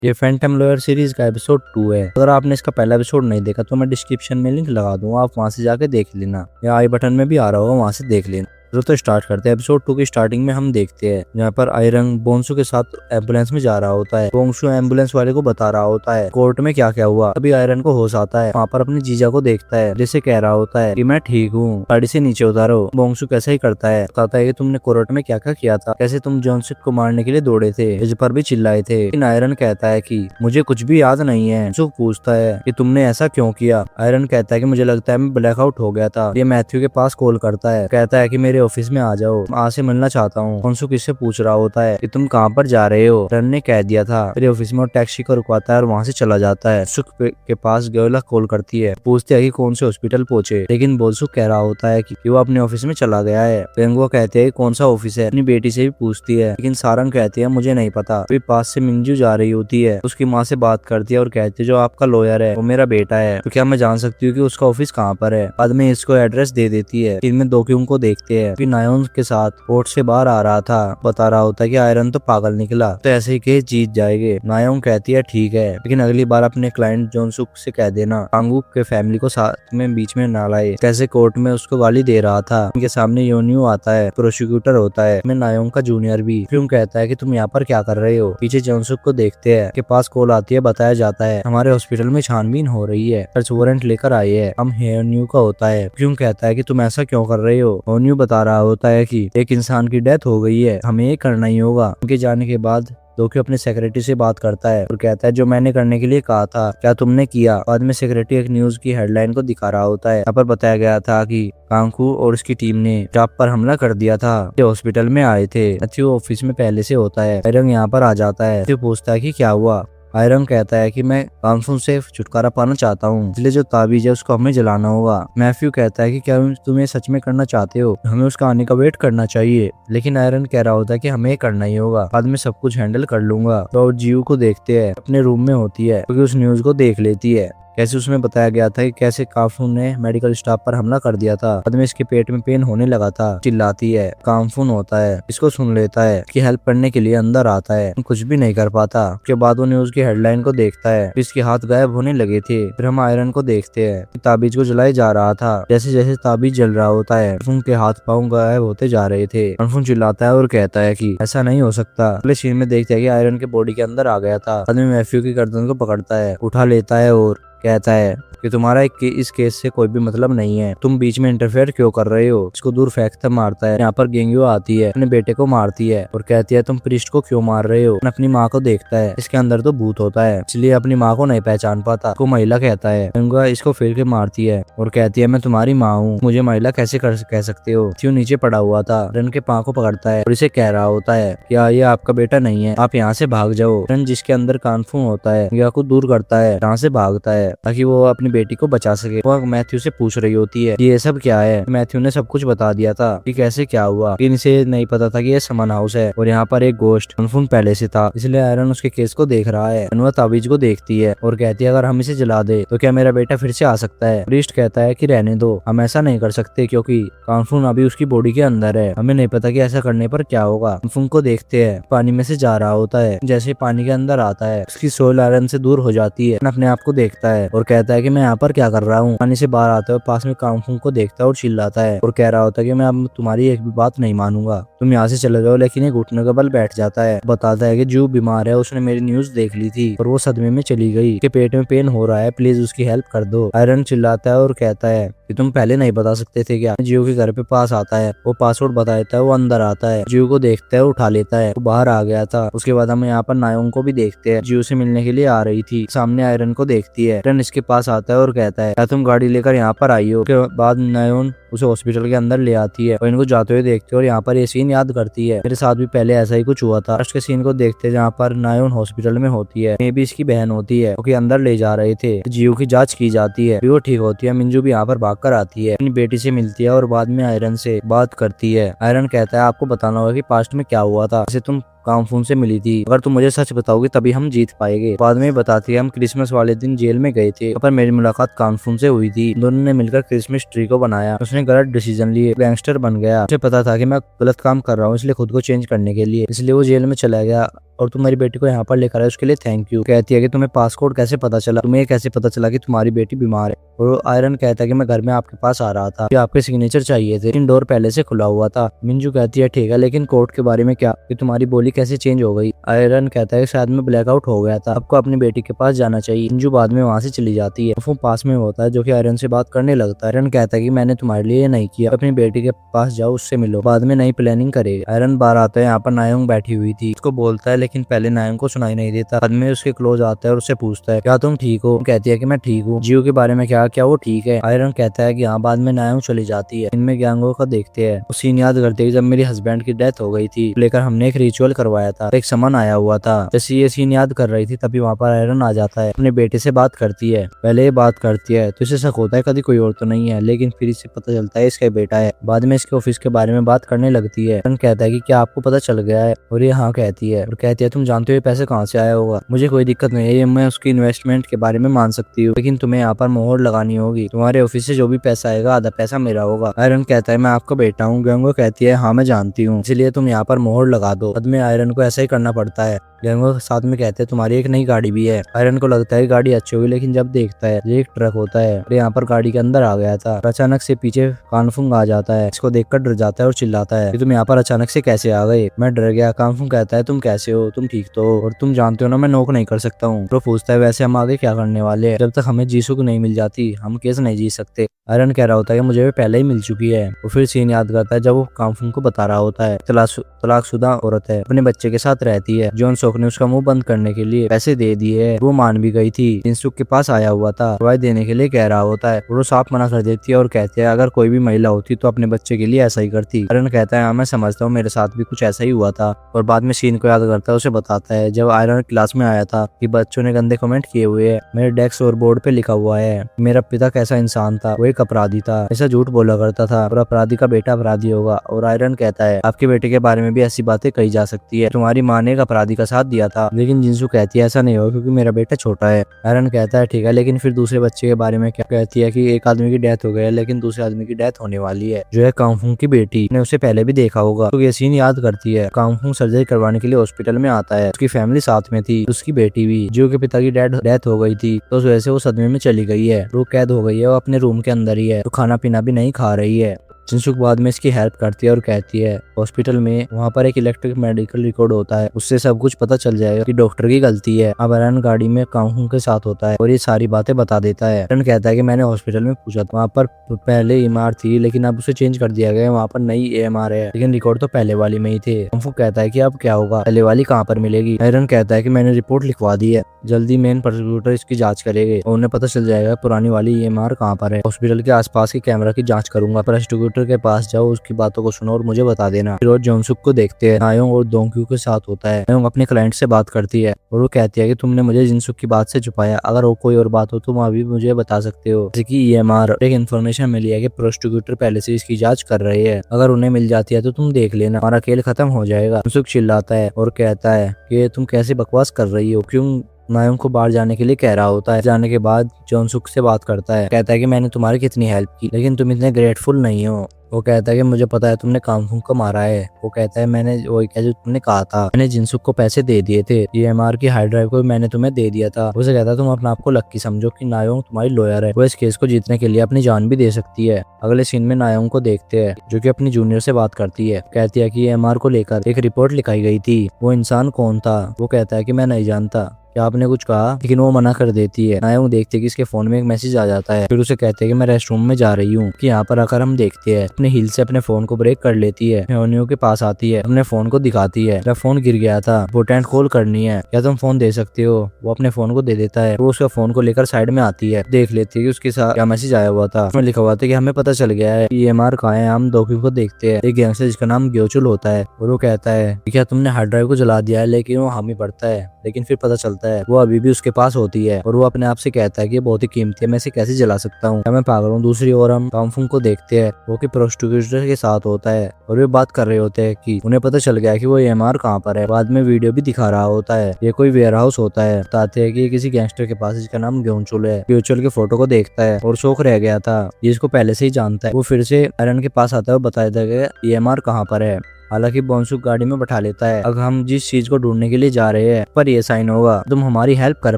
ये Phantom lawyer series का episode 2 है। अगर आपने इसका पहला एपिसोड नहीं देखा तो मैं डिस्क्रिप्शन में लिंक लगा दूंगा, आप वहां से जाके देख लेना या आई बटन में भी आ रहा होगा, वहां से देख लेना। तो स्टार्ट करते हैं। एपिसोड 2 की स्टार्टिंग में हम देखते हैं जहाँ पर आयरन बोंसू के साथ एम्बुलेंस में जा रहा होता है। बोंसू एम्बुलेंस वाले को बता रहा होता है कोर्ट में क्या क्या हुआ। अभी आयरन को होश आता है, वहाँ पर अपने जीजा को देखता है जिसे कह रहा होता है कि मैं ठीक हूँ, गाड़ी से नीचे उतारो। बोंसू कैसे ही करता है, बताता है कि तुमने कोर्ट में क्या क्या किया था, कैसे तुम जॉनसन को मारने के लिए दौड़े थे, इस पर भी चिल्लाए थे। लेकिन आयरन कहता है कि मुझे कुछ भी याद नहीं है। बोंसू पूछता है कि तुमने ऐसा क्यों किया। आयरन कहता है कि मुझे लगता है मैं ब्लैकआउट हो गया था। ये मैथ्यू के पास कॉल करता है, कहता है कि मेरे ऑफिस में आ जाओ, आज से मिलना चाहता हूँ। बोंसू किससे पूछ रहा होता है कि तुम कहाँ पर जा रहे हो। रन ने कह दिया था मेरे ऑफिस में, और टैक्सी को रुकवाता है और वहाँ से चला जाता है। सुख के पास गोयला कॉल करती है, पूछती है कि कौन से हॉस्पिटल पहुंचे, लेकिन बोंसू कह रहा होता है कि वो अपने ऑफिस में चला गया है। पेंगुआ कहते हैं कौन सा ऑफिस है, अपनी बेटी से भी पूछती है, लेकिन सारंग कहती है मुझे नहीं पता। अभी पास से मिंजू जा रही होती है, उसकी माँ से बात करती है और कहती है जो आपका लॉयर है वो मेरा बेटा है, तो क्या मैं जान सकती हूँ कि उसका ऑफिस कहाँ पर है। बाद में इसको एड्रेस दे देती है। इनमें दोक्यूम को देखते हैं, नायोन के साथ कोर्ट से बाहर आ रहा था, बता रहा होता है कि आयरन तो पागल निकला, तो ऐसे ही केस जीत जाएंगे। नायोन कहती है ठीक है, लेकिन अगली बार अपने क्लाइंट जोनसुक से कह देना कांगू के फैमिली को साथ में बीच में ना लाए। कैसे कोर्ट में उसको गाली दे रहा था। उनके सामने योन्यू आता है, प्रोसिक्यूटर होता है, मैं नायोन का जूनियर भी। क्यों कहता है कि तुम यहाँ पर क्या कर रहे हो। पीछे जोनसुक को देखते हैं, के पास कॉल आती है, बताया जाता है हमारे हॉस्पिटल में छानबीन हो रही है, सर्च वारंट लेकर आए हैं। हम योन्यू का होता है। क्यों कहता है कि तुम ऐसा क्यों कर रहे हो। योन्यू बता रहा होता है कि एक इंसान की डेथ हो गई है, हमें ये करना ही होगा। उनके जाने के बाद दोक्यू अपने सेक्रेटरी से बात करता है और कहता है जो मैंने करने के लिए कहा था क्या तुमने किया। बाद में सेक्रेटरी एक न्यूज की हेडलाइन को दिखा रहा होता है। यहाँ पर बताया गया था कि कांकू और उसकी टीम ने जॉब पर हमला कर दिया था। ये हॉस्पिटल में आए थे। मैथ्यू ऑफिस में पहले से होता है। आयरन यहाँ पर आ जाता है। मैथ्यू पूछता है कि क्या हुआ। आयरन कहता है कि मैं कानून से छुटकारा पाना चाहता हूँ, इसलिए जो ताबीज है उसको हमें जलाना होगा। मैथ्यू कहता है कि क्या तुम ये सच में करना चाहते हो, हमें उसका आने का वेट करना चाहिए, लेकिन आयरन कह रहा होता है कि हमें करना ही होगा, बाद में सब कुछ हैंडल कर लूंगा। तो जीव को देखते हैं, अपने रूम में होती है क्योंकि उस न्यूज को देख लेती है। कैसे उसमें बताया गया था कि कैसे कामफून ने मेडिकल स्टाफ पर हमला कर दिया था। बाद में इसके पेट में पेन होने लगा था, चिल्लाती है। कामफून होता है, इसको सुन लेता है कि हेल्प करने के लिए अंदर आता है, कुछ भी नहीं कर पाता। उसके बाद वो न्यूज की हेडलाइन को देखता है, इसके हाथ गायब होने लगे थे। फिर हम आयरन को देखते हैं, ताबीज को जलाया जा रहा था। जैसे जैसे ताबीज जल रहा होता है, उनके हाथ पाँव गायब होते जा रहे थे। कामफून चिल्लाता है और कहता है कि ऐसा नहीं हो सकता। अगले सीन में देखते हैं कि आयरन के बॉडी के अंदर आ गया था। बाद में मैथ्यू की गर्दन को पकड़ता है, उठा लेता है और कहता है कि तुम्हारा इस केस से कोई भी मतलब नहीं है, तुम बीच में इंटरफेयर क्यों कर रहे हो। इसको दूर फेंकता मारता है। यहाँ पर गेंग्यू आती है, अपने बेटे को मारती है और कहती है तुम प्रीस्ट को क्यों मार रहे हो। अपनी माँ को देखता है, इसके अंदर तो भूत होता है, इसलिए अपनी माँ को नहीं पहचान पाता। को महिला कहता है। गेंग्यू इसको फिर के मारती है और कहती है मैं तुम्हारी माँ हूँ, मुझे महिला कैसे कह सकते हो। क्यों नीचे पड़ा हुआ था, रन के पाँव को पकड़ता है और इसे कह रहा होता है क्या ये आपका बेटा नहीं है, आप यहाँ से भाग जाओ। रन जिसके अंदर कानफू होता है गेंग्यू को दूर करता है, यहाँ से भागता है ताकि वो अपनी बेटी को बचा सके। वो मैथ्यू से पूछ रही होती है ये सब क्या है। मैथ्यू ने सब कुछ बता दिया था कि कैसे क्या हुआ, लेकिन इसे नहीं पता था कि ये समन हाउस है और यहाँ पर एक गोश्त कन्फर्म पहले से था, इसलिए आयरन उसके केस को देख रहा है। वह ताबीज को देखती है और कहती है अगर हम इसे जला दे तो क्या मेरा बेटा फिर से आ सकता है। प्रीस्ट कहता है कि रहने दो, हम ऐसा नहीं कर सकते क्योंकि कानफून अभी उसकी बॉडी के अंदर है, हमें नहीं पता कि ऐसा करने पर क्या होगा। कानफून को देखते हैं, पानी में से जा रहा होता है। जैसे पानी के अंदर आता है उसकी सोल आयरन से दूर हो जाती है। अपने आप को देखता है और कहता है कि मैं यहाँ पर क्या कर रहा हूँ। पानी से बाहर आता है, पास में कांगफू को देखता है और चिल्लाता है और कह रहा होता है कि मैं अब तुम्हारी एक भी बात नहीं मानूंगा, तुम यहाँ से चले जाओ। लेकिन ये घुटने के बल बैठ जाता है, बताता है कि जो बीमार है उसने मेरी न्यूज देख ली थी और वो सदमे में चली गई, के पेट में पेन हो रहा है, प्लीज उसकी हेल्प कर दो। आयरन चिल्लाता है और कहता है कि तुम पहले नहीं बता सकते थे क्या। जियो के घर पे पास आता है, वो पासवर्ड बता देता है, वो अंदर आता है, जियो को देखता है, उठा लेता है, वो बाहर आ गया था। उसके बाद हम यहाँ पर नायोंग को भी देखते हैं, जियो से मिलने के लिए आ रही थी, सामने आयरन को देखती है। आयरन इसके पास आता है और कहता है क्या तुम गाड़ी लेकर यहाँ पर आई हो। उसके बाद नायोन उसे हॉस्पिटल के अंदर ले आती है और इनको जाते हुए देखते हैं और यहाँ पर ये सीन याद करती है मेरे साथ भी पहले ऐसा ही कुछ हुआ था। लास्ट के सीन को देखते हैं जहाँ पर नायोन हॉस्पिटल में होती है, मे भी इसकी बहन होती है, क्योंकि अंदर ले जा रहे थे। जियो की जांच की जाती है, वो ठीक होती है। मिंजू भी यहाँ पर भाग कर आती है, अपनी बेटी से मिलती है और बाद में आयरन से बात करती है। आयरन कहता है आपको बताना होगा कि पास्ट में क्या हुआ था, जैसे तुम कामफून से मिली थी, अगर तुम मुझे सच बताओगे तभी हम जीत पाएंगे। बाद में बताती है हम क्रिसमस वाले दिन जेल में गए थे, पर मेरी मुलाकात कामफून से हुई थी, दोनों ने मिलकर क्रिसमस ट्री को बनाया, उसने गलत डिसीजन लिए, गैंगस्टर बन गया, उसे पता था कि मैं गलत काम कर रहा हूँ, इसलिए खुद को चेंज करने के लिए, इसलिए वो जेल में चला गया और तुम्हारी बेटी को यहाँ पर लेकर आए, उसके लिए थैंक यू। कहती है कि तुम्हें पासपोर्ट कैसे पता चला, तुम्हें कैसे पता चला कि तुम्हारी बेटी बीमार है। और आयरन कहता है कि मैं घर में आपके पास आ रहा था, कि आपके सिग्नेचर चाहिए थे, लेकिन डोर पहले से खुला हुआ था। मिंजू कहती है ठीक है, लेकिन कोर्ट के बारे में क्या, कि तुम्हारी बोली कैसे चेंज हो गई। आयरन कहता है शायद मैं ब्लैकआउट हो गया था, आपको अपनी बेटी के पास जाना चाहिए। मिंजू बाद में वहाँ से चली जाती है। वो पास में होता है जो कि आयरन से बात करने लगता है। आयरन कहता है कि मैंने तुम्हारे लिए नहीं किया, अपनी बेटी के पास जाओ, उससे मिलो, बाद में नई प्लानिंग करेगा। आयरन बाहर आता है, यहाँ पर नायोंग बैठी हुई थी, उसको बोलता है लेकिन पहले नायोंग को सुनाई नहीं देता। बाद में उसके क्लोज आता है और उससे पूछता है क्या तुम ठीक हो। कहती है कि मैं ठीक हूँ। जियो के बारे में क्या वो ठीक है। आयरन कहता है कि हाँ। बाद में नायोंग चली जाती है। इनमें ग्यांगो का देखते हैं, वो सीन याद करते हैं जब मेरी हस्बैंड की डेथ हो गई थी, लेकर हमने एक रिचुअल करवाया था, एक समन आया हुआ था। जैसे ये सीन याद कर रही थी तभी वहाँ पर आयरन आ जाता है, अपने बेटे से बात करती है। पहले ये बात करती है तो इसे शक होता है कभी कोई और तो नहीं है, लेकिन फिर इसे पता चलता है इसका बेटा है। बाद में इसके ऑफिस के बारे में बात करने लगती है। आयरन कहता है कि क्या आपको पता चल गया है, और ये हाँ कहती है, और कहती है तुम जानते हो ये पैसे कहाँ से आया होगा। मुझे कोई दिक्कत नहीं है, ये मैं उसकी इन्वेस्टमेंट के बारे में मान सकती हूँ, लेकिन तुम्हें यहाँ पर मोहर लगानी होगी, तुम्हारे ऑफिस से जो भी पैसा आएगा आधा पैसा मेरा होगा। आयरन कहता है मैं आपका बेटा हूँ। ग्यांगो कहती है हाँ मैं जानती हूँ, इसलिए तुम यहाँ पर मोहर लगा दो। बाद में आयरन को ऐसा ही करना पड़ता है। ग्यांगो साथ में कहते हैं तुम्हारी एक नई गाड़ी भी है। आयरन को लगता है गाड़ी अच्छी होगी, लेकिन जब देखता है ये एक ट्रक होता है और यहाँ पर गाड़ी के अंदर आ गया था। अचानक से पीछे कानफुंग आ जाता है, इसको देखकर डर जाता है और चिल्लाता है कि तुम यहाँ पर अचानक से कैसे आ गए। मैं डर गया। कानफुंग कहता है तुम कैसे हो, तुम ठीक तो हो, और तुम जानते हो ना मैं नोक नहीं कर सकता हूँ। तो पूछता है वैसे हम आगे क्या करने वाले हैं, जब तक हमें जीसू को नहीं मिल जाती हम केस नहीं जीत सकते। आयरन कह रहा होता है कि मुझे पहले ही मिल चुकी है। वो फिर सीन याद करता है जब वो कानफुंग को बता रहा होता है तलाकशुदा औरत है, अपने बच्चे के साथ रहती है। जॉन सोक ने उसका मुंह बंद करने के लिए पैसे दे दिए है, वो मान भी गई थी। जिनसुक के पास आया हुआ था, गवाही देने के लिए कह रहा होता है, और वो साफ मना कर देती है और कहती है अगर कोई भी महिला होती तो अपने बच्चे के लिए ऐसा ही करती। आयरन कहता है हाँ मैं समझता हूँ, मेरे साथ भी कुछ ऐसा ही हुआ था। और बाद में सीन को याद करता है, उसे बताता है जब आयरन क्लास में आया था कि बच्चों ने गंदे कमेंट किए हुए है, मेरे डेस्क और बोर्ड पे लिखा हुआ है मेरा पिता कैसा इंसान था, वो एक अपराधी था, ऐसा झूठ बोला करता था, और अपराधी का बेटा अपराधी होगा। और आयरन कहता है आपके बेटे के बारे में भी ऐसी बातें कही जा सकती है, तुम्हारी माँ ने एक अपराधी का साथ दिया था। लेकिन जिनसु कहती है ऐसा नहीं होगा क्योंकि मेरा बेटा छोटा है। आयरन कहता है ठीक है, लेकिन फिर दूसरे बच्चे के बारे में क्या। कहती है कि एक आदमी की डेथ हो गई है, लेकिन दूसरे आदमी की डेथ होने वाली है, जो है कांगफुंग की बेटी ने उसे पहले भी देखा होगा। तो ये सीन याद करती है। कांगफुंग सर्जरी करवाने के लिए हॉस्पिटल में आता है, उसकी फैमिली साथ में थी, उसकी बेटी भी। जियो के पिता की डेथ हो गई थी, तो उस वजह से वो सदमे में चली गई है, वो कैद हो गई है, वो अपने रूम के अंदर ही है, तो खाना पीना भी नहीं खा रही है। जिनसुक बाद में इसकी हेल्प करती है और कहती है हॉस्पिटल में वहाँ पर एक इलेक्ट्रिक मेडिकल रिकॉर्ड होता है, उससे सब कुछ पता चल जाएगा कि डॉक्टर की गलती है। अब आयरन गाड़ी में कांगफुंग के साथ होता है और ये सारी बातें बता देता है। आयरन कहता है कि मैंने हॉस्पिटल में पूछा था, वहाँ पर पहले EMR थी लेकिन अब उसे चेंज कर दिया गया, वहाँ पर नई AMR है, लेकिन रिकॉर्ड तो पहले वाली में ही थे। कांगफुंग कहता है कि अब क्या होगा, पहले वाली कहाँ पर मिलेगी। आयरन कहता है कि मैंने रिपोर्ट लिखवा दी है, जल्दी मेन प्रोसिक्यूटर इसकी जांच करेंगे और उन्हें पता चल जाएगा पुरानी वाली EMR कहाँ पर है। हॉस्पिटल के आसपास के कैमरा की जांच करूंगा, प्रोसिक्यूटर के पास जाओ, उसकी बातों को सुनो और मुझे बता देना। फिर जोनसुक को देखते हैं, नायोंग और दोंगक्यू के साथ होता है। नायोंग अपने क्लाइंट से बात करती है और वो कहती है कि तुमने मुझे जिनसुक की बात से छुपाया, अगर वो कोई और बात हो तुम अभी मुझे बता सकते हो। जैसे कि EMR एक इन्फॉर्मेशन मिली है कि प्रोसिक्यूटर पहले से इसकी जांच कर रहे हैं, अगर उन्हें मिल जाती है तो तुम देख लेना, हमारा खेल खत्म हो जाएगा। जोनसुक चिल्लाता है और कहता है कि तुम कैसे बकवास कर रही हो, क्यों नायोंग को बाहर जाने के लिए कह रहा होता है। जाने के बाद जोनसुक से बात करता है, कहता है कि मैंने तुम्हारी कितनी हेल्प की, लेकिन तुम इतने ग्रेटफुल नहीं हो। वो कहता है कि मुझे पता है तुमने कांगफुंग को मारा है। वो कहता है मैंने वही कहा जो तुमने कहा था, मैंने जिनसुक को पैसे दे दिए थे, EMR की हार्ड ड्राइव को मैंने तुम्हें दे दिया था। उसे कहता है तुम अपने आप को लक्की समझो कि नायोंग तुम्हारी लॉयर है, वो इस केस को जीतने के लिए अपनी जान भी दे सकती है। अगले सीन में नायोंग को देखते हैं जो कि अपनी जूनियर से बात करती है, कहती है कि EMR को लेकर एक रिपोर्ट लिखाई गई थी, वो इंसान कौन था। वो कहता है कि मैं नहीं जानता, क्या आपने कुछ कहा, लेकिन वो मना कर देती है। नायोंग देखते कि इसके फोन में एक मैसेज आ जाता है, फिर उसे कहते हैं कि मैं रेस्टरूम में जा रही हूँ, कि यहाँ पर आकर हम देखते हैं। अपने हील से अपने फोन को ब्रेक कर लेती है, ह्योनियो के पास आती है, अपने फोन को दिखाती है, मेरा फोन गिर गया था, इंपोर्टेंट कॉल करनी है, क्या तुम फोन दे सकते हो। वो अपने फोन को दे देता है, वो उसका फोन को लेकर साइड में आती है, देख लेती है कि उसके साथ क्या मैसेज आया हुआ था। उसमें लिखा हुआ था कि हमें पता चल गया है EMR कहाँ है, हम दोंगक्यू को देखते हैं। एक गैंगस्टर जिसका नाम ग्योचुल होता है और वो कहता है कि क्या तुमने हार्ड ड्राइव को जला दिया है, लेकिन वो हामी पड़ता है, लेकिन फिर पता चलता है वो अभी भी उसके पास होती है और वो अपने आप से कहता है कि ये बहुत ही कीमती है, मैं इसे कैसे जला सकता हूँ, क्या मैं पागल हूँ। दूसरी ओर हम कांगफुंग को देखते हैं, वो कि प्रोस्टिट्यूटर के साथ होता है और वे बात कर रहे होते हैं कि उन्हें पता चल गया कि वो EMR कहाँ पर है। बाद में वीडियो भी दिखा रहा होता है, ये कोई वेयर हाउस होता है। बताते हैं कि ये किसी गैंगस्टर के पास, जिसका नाम ग्योचुल है। ग्योचुल के फोटो को देखता है और शौक रह गया था, ये इसको पहले से ही जानता है। वो फिर से आयरन के पास आता है और बताता है कि EMR कहाँ पर है। हालांकि बोनसुक गाड़ी में बैठा लेता है। अगर हम जिस चीज को ढूंढने के लिए जा रहे हैं पर ये साइन होगा तुम हमारी हेल्प कर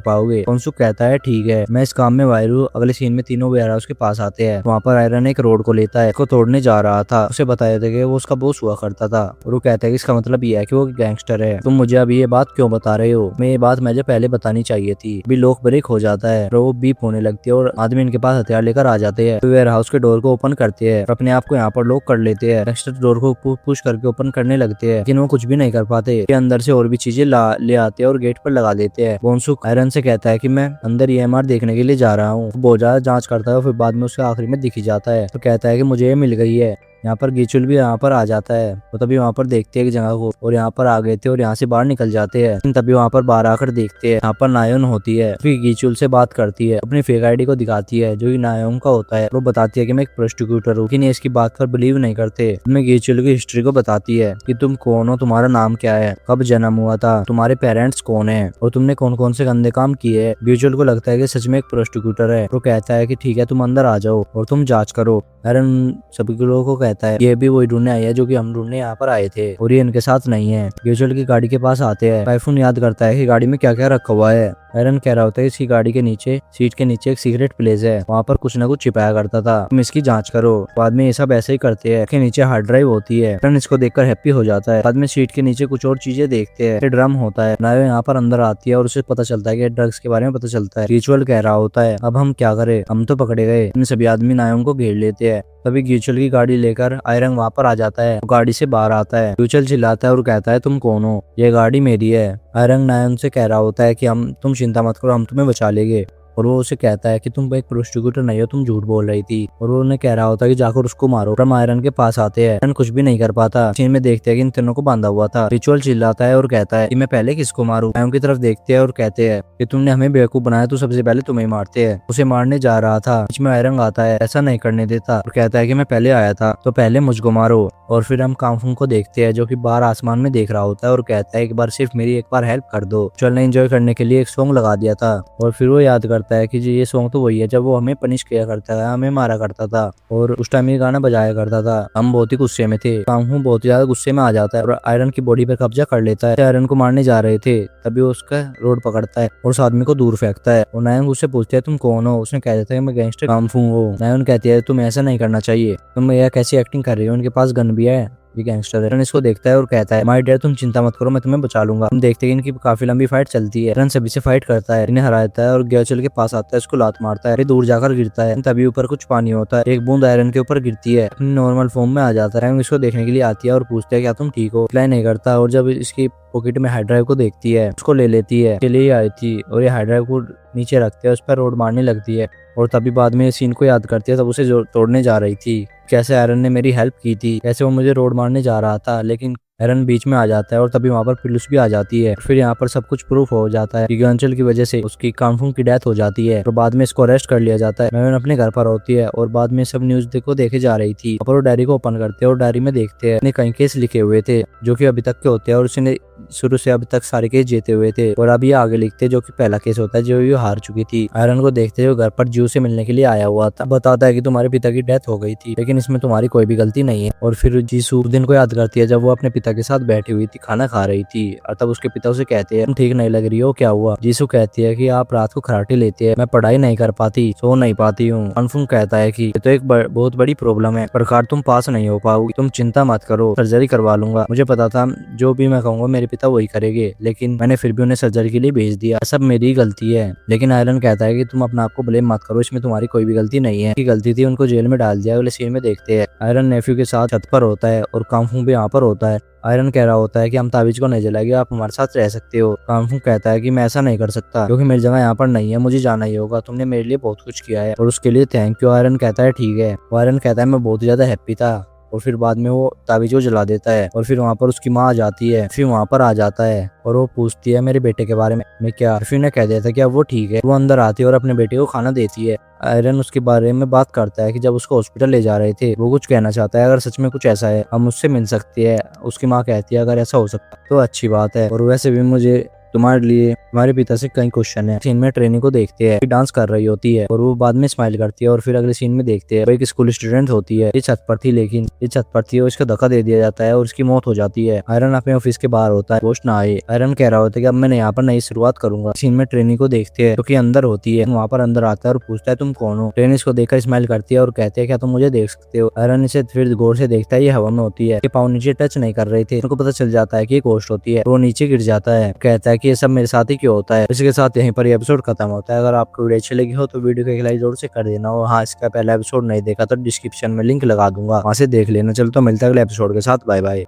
पाओगे। बोनसुक कहता है ठीक है मैं इस काम में वायर हूँ। अगले सीन में तीनों वेयर हाउस के पास आते हैं। वहाँ पर आयरन एक रोड को लेता है, उसको तोड़ने जा रहा था। उसे बताया था कि वो उसका बॉस हुआ करता था और वो कहता है कि इसका मतलब ये है कि वो गैंगस्टर है। तुम मुझे अभी ये बात क्यों बता रहे हो? मैं ये बात मुझे पहले बतानी चाहिए थी। अभी लॉक ब्रेक हो जाता है और वो बीप होने लगती है और आदमी इनके पास हथियार लेकर आ जाते हैं। वेयर हाउस के डोर को ओपन करते हैं और अपने आप को यहाँ पर लॉक कर लेते हैं। गैंगस्टर डोर को पुश करके ओपन करने लगते हैं लेकिन वो कुछ भी नहीं कर पाते। ये अंदर से और भी चीजें ले आते हैं और गेट पर लगा देते हैं। बोनसुक आयरन से कहता है कि मैं अंदर EMR देखने के लिए जा रहा हूँ। बहुत ज्यादा जांच करता है और फिर बाद में उसके आखिरी में दिख ही जाता है। तो कहता है कि मुझे ये मिल गई है। यहाँ पर गीचुल भी यहाँ पर आ जाता है। तो तभी वहाँ पर देखते हैं कि जगह को और यहाँ पर आ गए थे और यहाँ से बाहर निकल जाते हैं। तभी वहाँ पर बाहर आकर देखते हैं यहाँ पर नायोन होती है। फिर गीचुल से बात करती है, अपनी फेक आईडी को दिखाती है जो कि नायोन का होता है। वो बताती है कि मैं एक प्रोस्टिट्यूटर हूँ, लेकिन इसकी बात पर बिलीव नहीं करते। मैं गीचुल की हिस्ट्री को बताती है कि तुम कौन हो, तुम्हारा नाम क्या है, कब जन्म हुआ था, तुम्हारे पेरेंट्स कौन है और तुमने कौन कौन से गंदे काम किए हैं। गीचुल को लगता है कि सच में एक प्रोस्टिट्यूटर है। वो कहता है कि ठीक है तुम अंदर आ जाओ और तुम जांच करो। आयरन सभी लोगों को कहता है ये भी वही ढूंढने आई है जो कि हम ढूंढने यहाँ पर आए थे और ये इनके साथ नहीं है। गीचुल की गाड़ी के पास आते हैं। टाइफून याद करता है कि गाड़ी में क्या क्या रखा हुआ है। आयरन कह रहा होता है इसकी गाड़ी के नीचे सीट के नीचे एक सीक्रेट प्लेस है, वहाँ पर कुछ न कुछ छिपाया करता था, तुम इसकी जांच करो। बाद में ये सब ऐसे ही करते हैं। के नीचे हार्ड ड्राइव होती है। आयरन इसको देखकर हैप्पी हो जाता है। बाद में सीट के नीचे कुछ और चीजें देखते हैं। ड्रम होता है। नायो यहाँ पर अंदर आती है और उसे पता चलता है कि ड्रग्स के बारे में पता चलता है। रिचुअल कह रहा होता है अब हम क्या करें, हम तो पकड़े गए। सभी आदमी नायोन को घेर लेते हैं। तभी गीचुल की गाड़ी लेकर आयरन वहाँ पर आ जाता है। गाड़ी से बाहर आता है। गीचुल चिल्लाता है और कहता है तुम कौन हो, ये गाड़ी मेरी है। आयरन नायन से कह रहा होता है कि तुम चिंता मत करो, हम तुम्हें बचा लेंगे। और वो उसे कहता है कि तुम एक प्रोस्टिट्यूटर नहीं हो, तुम झूठ बोल रही थी। और वो उन्हें कह रहा होता है कि जाकर उसको मारो। हम आयरन के पास आते हैं। आयरन कुछ भी नहीं कर पाता। सीन में देखते हैं कि इन तीनों को बांधा हुआ था। रिचुअल चिल्लाता है और कहता है कि मैं पहले किसको मारूं। नायन की तरफ देखते हैं और कहते हैं कि तुमने हमें बेवकूफ बनाया, तो सबसे पहले तुम्हें मारते हैं। उसे मारने जा रहा था, बीच में आयरन आता है, ऐसा नहीं करने देता और कहता है कि मैं पहले आया था तो पहले मुझको मारो। और फिर हम कांफुंग को देखते हैं जो कि बाहर आसमान में देख रहा होता है और कहता है एक बार सिर्फ मेरी एक बार हेल्प कर दो। चल ने एंजॉय करने के लिए एक सॉन्ग लगा दिया था और फिर वो याद करता है कि जी ये सॉन्ग तो वही है जब वो हमें पनिश किया करता था, हमें मारा करता था और उस टाइम ये गाना बजाया करता था। हम बहुत ही गुस्से में थे। कांफुंग बहुत ही ज्यादा गुस्से में आ जाता है और आयरन की बॉडी पर कब्जा कर लेता है। आयरन को मारने जा रहे थे तभी वो उसका रोड पकड़ता है और उस आदमी को दूर फेंकता है। और नायन उससे पूछते है तुम कौन हो। उसने कह देता है मैं गैंगस्टर कांफुंग हूँ। नायन कहती है तुम ऐसा नहीं करना चाहिए, तुम यह कैसी एक्टिंग कर रही हो, उनके पास गन भी है, ये गैंगस्टर है। रन इसको देखता है और कहता है माय डियर तुम चिंता मत करो, मैं तुम्हें बचा लूंगा। हम देखते हैं इनकी काफी लंबी फाइट चलती है। रन सभी से फाइट करता है, इन्हें हराता है और गैचल के पास आता है, इसको लात मारता है, दूर जाकर गिरता है। तभी ऊपर कुछ पानी होता है, एक बूंद आयरन के ऊपर गिरती है, अपनी नॉर्मल फॉर्म में आ जाता है। इसको देखने के लिए आती है और पूछता है क्या तुम ठीक हो। रिप्लाई नहीं करता और जब इसकी पॉकेट में हार्ड ड्राइव को देखती है उसको ले लेती है, के लिए आई थी और ये हार्ड ड्राइव को नीचे रखते हैं, उस पर रोड मारने लगती है। और तभी बाद में सीन को याद करती है तब उसे तोड़ने जा रही थी, कैसे आयरन ने मेरी हेल्प की थी, कैसे वो मुझे रोड मारने जा रहा था, लेकिन आयरन बीच में आ जाता है और तभी वहाँ पर पुलिस भी आ जाती है। फिर यहाँ पर सब कुछ प्रूफ हो जाता है कि गंचल की वजह से उसकी कांफुंग की डेथ हो जाती है और बाद में इसको अरेस्ट कर लिया जाता है। मैन अपने घर पर होती है और बाद में सब न्यूज को देखे जा रही थी। और डायरी को ओपन करते हैं और डायरी में देखते हैं कई केस लिखे हुए थे जो कि अभी तक के होते हैं और उसने शुरू से अभी तक सारे केस जीते हुए थे और अभी आगे लिखते जो कि पहला केस होता है जो ये हार चुकी थी। आयरन को देखते हुए घर पर जू से मिलने के लिए आया हुआ था, बताता है कि तुम्हारे पिता की डेथ हो गई थी लेकिन इसमें तुम्हारी कोई भी गलती नहीं है। और फिर जीसू दिन को याद करती है जब वो अपने पिता के साथ बैठी हुई थी, खाना खा रही थी और तब उसके पिता उसे कहते हैं तुम ठीक नहीं लग रही हो, क्या हुआ। जीसू कहती है कि आप रात को खराटे लेते हैं, मैं पढ़ाई नहीं कर पाती, सो नहीं पाती हूँ। कांफुंग कहता है कि ये तो एक बहुत बड़ी प्रॉब्लम है, प्रकार तुम पास नहीं हो पाओगी, तुम चिंता मत करो, सर्जरी करवा लूंगा। मुझे पता था जो भी मैं कहूंगा मेरे पिता वही करेंगे, लेकिन मैंने फिर भी उन्हें सर्जरी के लिए भेज दिया, सब मेरी गलती है। लेकिन आयरन कहता है कि तुम अपने आप को ब्लेम मत करो, इसमें तुम्हारी कोई भी गलती नहीं है, गलती थी उनको जेल में डाल दिया। अगले सीन में देखते हैं आयरन नेफ्यू के साथ छत पर होता है और कांफुंग भी यहाँ पर होता है। आयरन कह रहा होता है कि हम ताबीज को नहीं जलाएंगे, आप हमारे साथ रह सकते हो। कांफुंग कहता है कि मैं ऐसा नहीं कर सकता क्योंकि मेरी जगह यहाँ पर नहीं है, मुझे जाना ही होगा, तुमने मेरे लिए बहुत कुछ किया है और उसके लिए थैंक यू। आयरन कहता है ठीक है। आयरन कहता है मैं बहुत ही ज्यादा हैप्पी था और फिर बाद में वो ताबीज को जला देता है और फिर वहाँ पर उसकी माँ आ जाती है। फिर वहाँ पर आ जाता है और वो पूछती है मेरे बेटे के बारे में क्या। फिर ने कह देता है कि अब वो ठीक है। वो अंदर आती है और अपने बेटे को खाना देती है। आयरन उसके बारे में बात करता है कि जब उसको हॉस्पिटल ले जा रहे थे वो कुछ कहना चाहता है, अगर सच में कुछ ऐसा है हम उससे मिल सकते हैं। उसकी माँ कहती है अगर ऐसा हो सकता तो अच्छी बात है और वैसे भी मुझे तुम्हारे लिए तुम्हारे पिता से कई क्वेश्चन है। सीन में ट्रेनी को देखते हैं, डांस कर रही होती है और वो बाद में स्माइल करती है। और फिर अगले सीन में देखते हैं, वो एक स्कूल स्टूडेंट होती है, ये छत पर थी, लेकिन ये छत पर थी और इसका धक्का दे दिया जाता है और उसकी मौत हो जाती है। आयरन अपने ऑफिस के बाहर होता है, दोस्त ना आए। आयरन कह रहा होता है कि अब मैंने यहाँ पर नई शुरुआत करूंगा। सीन में ट्रेनी को देखते हैं, जो कि अंदर होती है। वहाँ पर अंदर आता है और पूछता है तुम कौन हो। ट्रेनी इसको देखकर स्माइल करती है और कहते हैं क्या तुम मुझे देख सकते हो। आयरन इसे फिर गौर से देखता है, ये हवा में होती है, ये पाँव नीचे टच नहीं कर रहे थे। उनको पता चल जाता है कि ये घोस्ट होती है, वो नीचे गिर जाता है। कहता है कि ये सब मेरे साथ ही क्यों होता है। इसके साथ यहीं पर एपिसोड खत्म होता है। अगर आपको वीडियो अच्छी लगी हो तो वीडियो को एक लाइक जरूर से कर देना। और हाँ, इसका पहला एपिसोड नहीं देखा तो डिस्क्रिप्शन में लिंक लगा दूंगा, वहां से देख लेना। चलो तो मिलता है अगले एपिसोड के साथ। Bye bye.